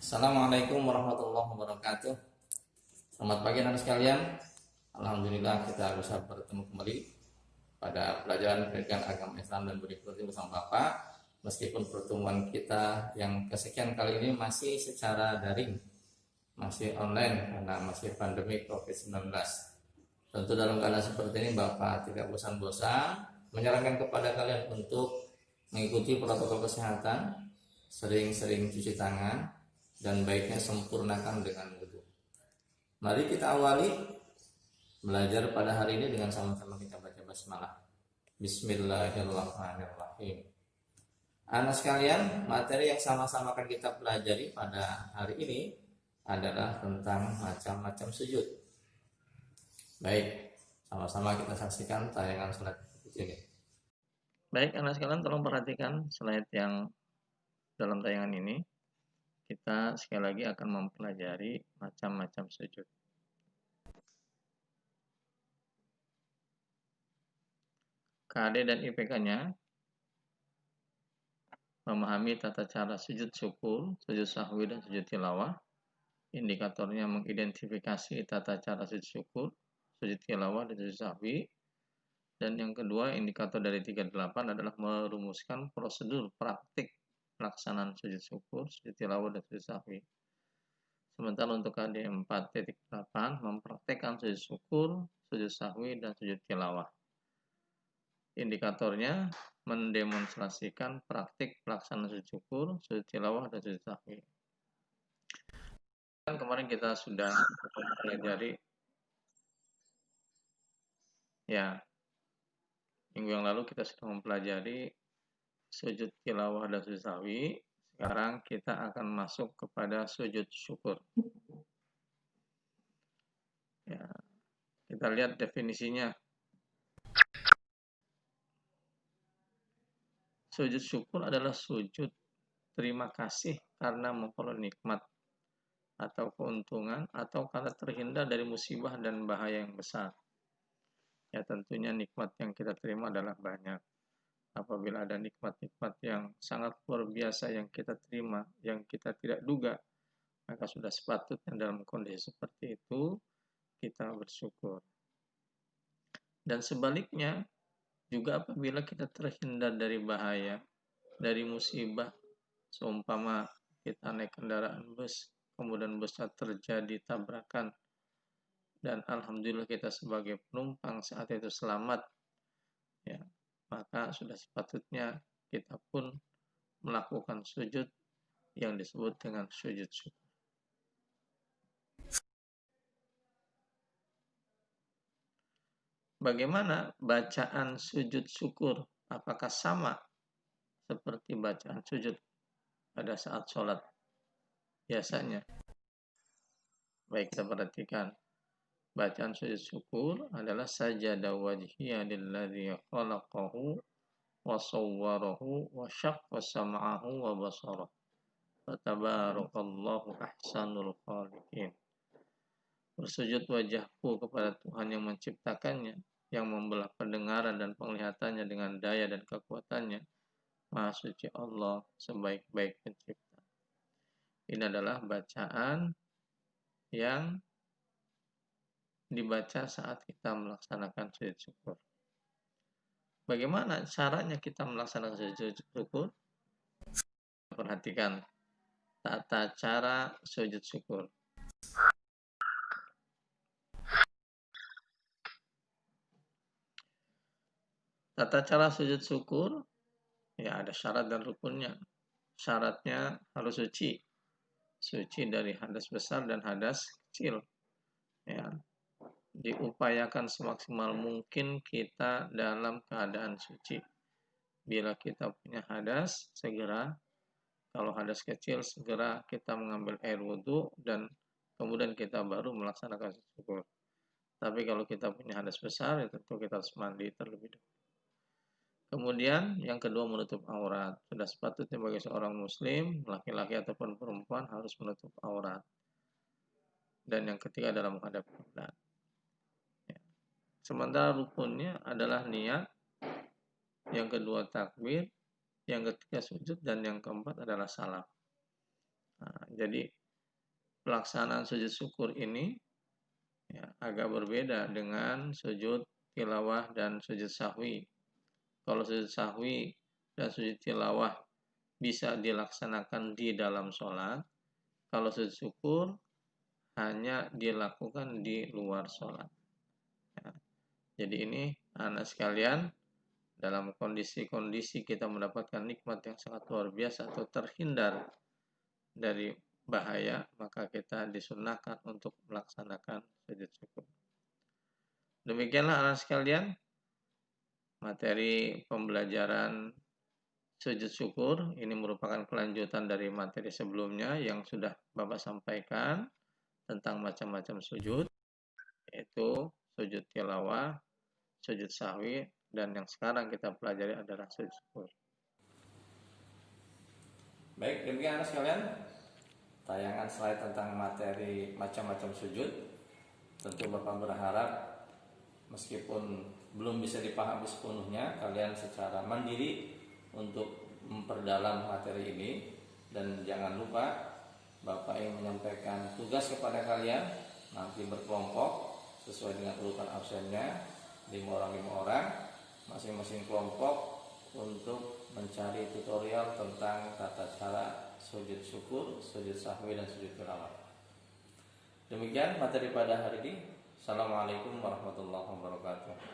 Assalamualaikum warahmatullahi wabarakatuh. Selamat pagi anak sekalian. Alhamdulillah kita bisa bertemu kembali pada pelajaran pendidikan agama Islam dan berikutnya bersama Bapak. Meskipun pertemuan kita yang kesekian kali ini masih secara daring, masih online karena masih pandemi COVID-19. Tentu dalam keadaan seperti ini Bapak tidak bosan-bosan menyarankan kepada kalian untuk mengikuti protokol kesehatan, sering-sering cuci tangan, dan baiknya sempurnakan dengan wudu. Mari kita awali belajar pada hari ini dengan sama-sama kita baca basmalah. Bismillahirrahmanirrahim. Anak sekalian, materi yang sama-sama akan kita pelajari pada hari ini adalah tentang macam-macam sujud. Baik, sama-sama kita saksikan tayangan slide ini. Baik, anak sekalian, tolong perhatikan slide yang dalam tayangan ini. Kita sekali lagi akan mempelajari macam-macam sujud. KD dan IPK-nya memahami tata cara sujud syukur, sujud sahwi, dan sujud tilawah. Indikatornya mengidentifikasi tata cara sujud syukur, sujud tilawah, dan sujud sahwi. Dan yang kedua, indikator dari 38 adalah merumuskan prosedur praktik pelaksanaan sujud syukur, sujud tilawah, dan sujud sahwi. Sementara untuk KD 4.8 mempraktekkan sujud syukur, sujud sahwi, dan sujud tilawah. Indikatornya mendemonstrasikan praktik pelaksanaan sujud syukur, sujud tilawah, dan sujud sahwi. Kemarin kita sudah mempelajari minggu yang lalu kita sudah mempelajari sujud tilawah dan sujud sahwi. Sekarang kita akan masuk kepada sujud syukur. Ya, kita lihat definisinya. Sujud syukur adalah sujud terima kasih karena memperoleh nikmat atau keuntungan atau karena terhindar dari musibah dan bahaya yang besar. Ya, tentunya nikmat yang kita terima adalah banyak. Apabila ada nikmat-nikmat yang sangat luar biasa yang kita terima, yang kita tidak duga, maka sudah sepatutnya dalam kondisi seperti itu kita bersyukur. Dan sebaliknya, juga apabila kita terhindar dari bahaya, dari musibah, seumpama kita naik kendaraan bus, kemudian busnya terjadi tabrakan, dan alhamdulillah kita sebagai penumpang saat itu selamat, ya, maka sudah sepatutnya kita pun melakukan sujud yang disebut dengan sujud syukur. Bagaimana bacaan sujud syukur? Apakah sama seperti bacaan sujud pada saat sholat biasanya? Baik, kita perhatikan. Bacaan sujud syukur adalah sajada wajhiya lilladzi khalaqahu wa sawwarahu wa syaqqa sam'ahu wa basarahu. Fatabarakallahu ahsanul khaliqin. Bersujud wajahku kepada Tuhan yang menciptakannya, yang membelah pendengaran dan penglihatannya dengan daya dan kekuatannya. Maha suci Allah, sebaik-baik pencipta. Ini adalah bacaan yang dibaca saat kita melaksanakan sujud syukur. Bagaimana caranya kita melaksanakan sujud syukur? Perhatikan tata cara sujud syukur. Tata cara sujud syukur, ya ada syarat dan rukunnya. Syaratnya harus suci. Suci dari hadas besar dan hadas kecil. Ya, diupayakan semaksimal mungkin kita dalam keadaan suci. Bila kita punya hadas, segera, kalau hadas kecil, segera kita mengambil air wudhu dan kemudian kita baru melaksanakan syukur. Tapi kalau kita punya hadas besar, ya tentu kita harus mandi terlebih dahulu. Kemudian yang kedua, menutup aurat. Sudah sepatutnya bagi seorang muslim, laki-laki ataupun perempuan, harus menutup aurat. Dan yang ketiga adalah menghadap kiblat. Sementara rukunnya adalah niat, yang kedua takbir, yang ketiga sujud, dan yang keempat adalah salam. Nah, Jadi pelaksanaan sujud syukur ini ya, agak berbeda dengan sujud tilawah dan sujud sahwi. Kalau sujud sahwi dan sujud tilawah bisa dilaksanakan di dalam sholat, kalau sujud syukur hanya dilakukan di luar sholat. Ya. Jadi ini anak sekalian, dalam kondisi-kondisi kita mendapatkan nikmat yang sangat luar biasa atau terhindar dari bahaya, maka kita disunahkan untuk melaksanakan sujud syukur. Demikianlah anak sekalian, materi pembelajaran sujud syukur ini merupakan kelanjutan dari materi sebelumnya yang sudah Bapak sampaikan tentang macam-macam sujud, yaitu sujud tilawah, sujud sahwi, dan yang sekarang kita pelajari adalah sujud syukur. Baik, demikian anak sekalian, tayangan slide tentang materi macam-macam sujud. Tentu Bapak berharap meskipun belum bisa dipahami sepenuhnya, kalian secara mandiri untuk memperdalam materi ini. Dan jangan lupa Bapak ingin menyampaikan tugas kepada kalian nanti berkelompok sesuai dengan urutan absennya, 5 orang, masing-masing kelompok untuk mencari tutorial tentang tata cara sujud syukur, sujud sahwi, dan sujud tilawah. Demikian materi pada hari ini. Assalamualaikum warahmatullahi wabarakatuh.